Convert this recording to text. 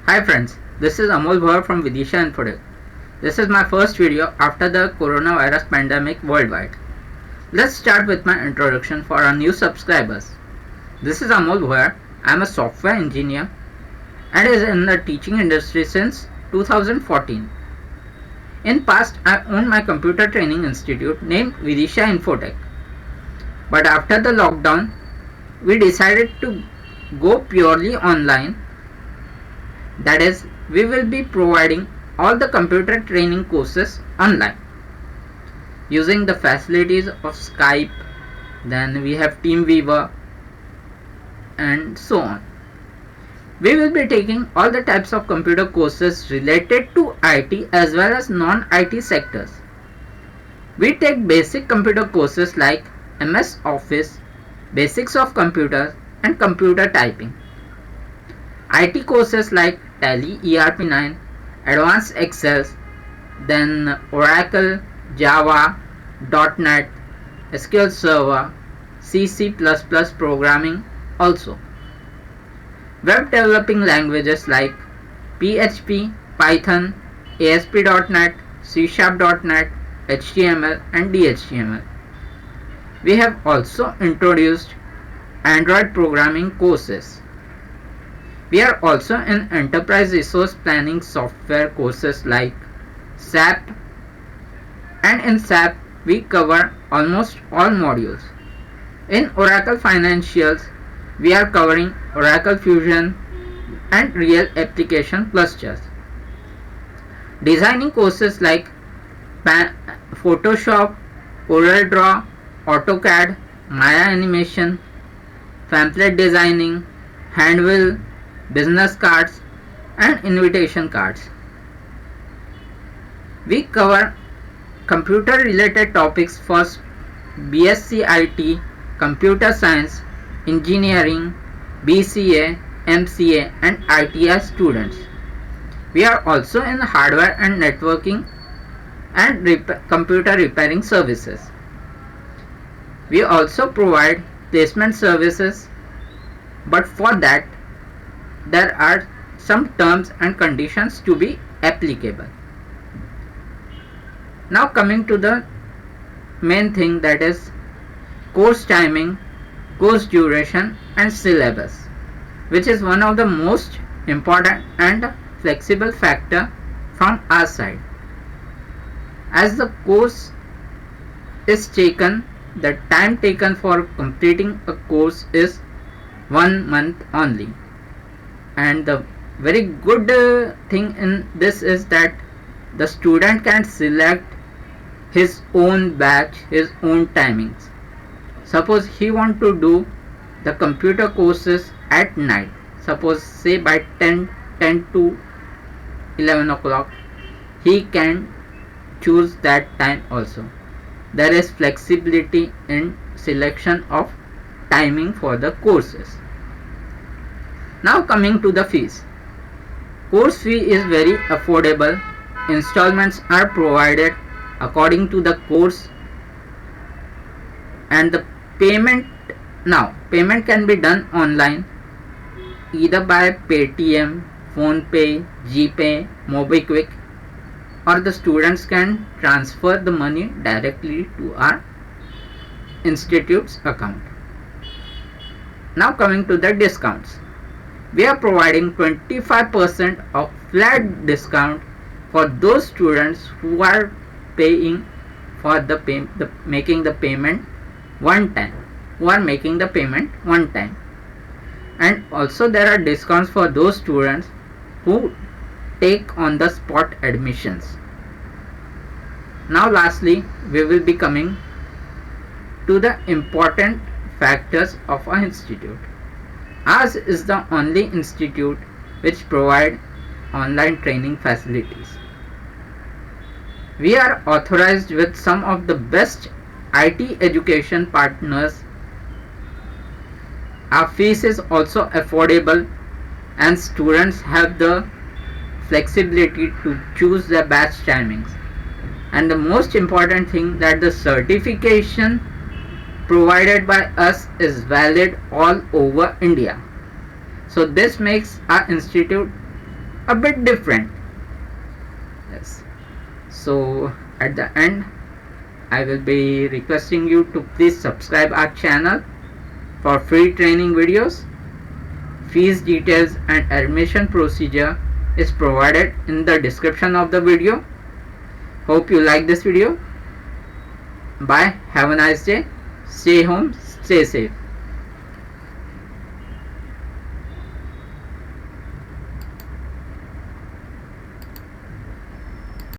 Hi friends, this is from Vidisha Infotech. This is my first video after the coronavirus pandemic worldwide. Let's start with my introduction for our new subscribers. This is Bhar. I am a software engineer and is in the teaching industry since 2014. In past, I owned my computer training institute named Vidisha Infotech. But after the lockdown, we decided to go purely online. That is, we will be providing all the computer training courses online using the facilities of Skype, then we have TeamViewer and so on. We will be taking all the types of computer courses related to IT as well as non-IT sectors. We take basic computer courses like MS Office, Basics of Computers and Computer Typing. IT courses like Tally ERP9, Advanced Excel, then Oracle, Java, .NET, SQL Server, C++ programming also. Web developing languages like PHP, Python, ASP.NET, C#.NET, HTML and DHTML. We have also introduced Android programming courses. We are also in enterprise resource planning software courses like SAP, and in SAP we cover almost all modules. In Oracle Financials we are covering Oracle Fusion and real application clusters. Designing courses like Photoshop, CorelDRAW, AutoCAD, Maya Animation, pamphlet designing, handbill, business cards and invitation cards. We cover computer related topics for BSCIT, computer science, engineering, BCA, MCA and ITI students. We are also in hardware and networking and computer repairing services. We also provide placement services, but for that there are some terms and conditions to be applicable. Now coming to the main thing, that is course timing, course duration and syllabus, which is one of the most important and flexible factor from our side. As the course is taken, the time taken for completing a course is 1 month only. And the very good thing in this is that the student can select his own batch, his own timings. Suppose he want to do the computer courses at night, suppose say by 10 to 11 o'clock, he can choose that time also. There is flexibility in selection of timing for the courses. Now coming to the fees. Course fee is very affordable. Installments are provided according to the course, and the payment can be done online either by Paytm, PhonePe, GPay, MobiKwik, or the students can transfer the money directly to our institute's account. Now coming to the discounts. We are providing 25% of flat discount for those students who are paying for making the payment one time, and also there are discounts for those students who take on the spot admissions. Now lastly, we will be coming to the important factors of our institute. Ours is the only institute which provide online training facilities. We are authorized with some of the best IT education partners. Our fees is also affordable and students have the flexibility to choose their batch timings. And the most important thing, that the certification provided by us is valid all over India. So this makes our institute a bit different. Yes. So at the end, I will be requesting you to please subscribe our channel for free training videos. Fees details and admission procedure is provided in the description of the video. Hope you like this video. Bye. Have a nice day. Stay home. Stay safe.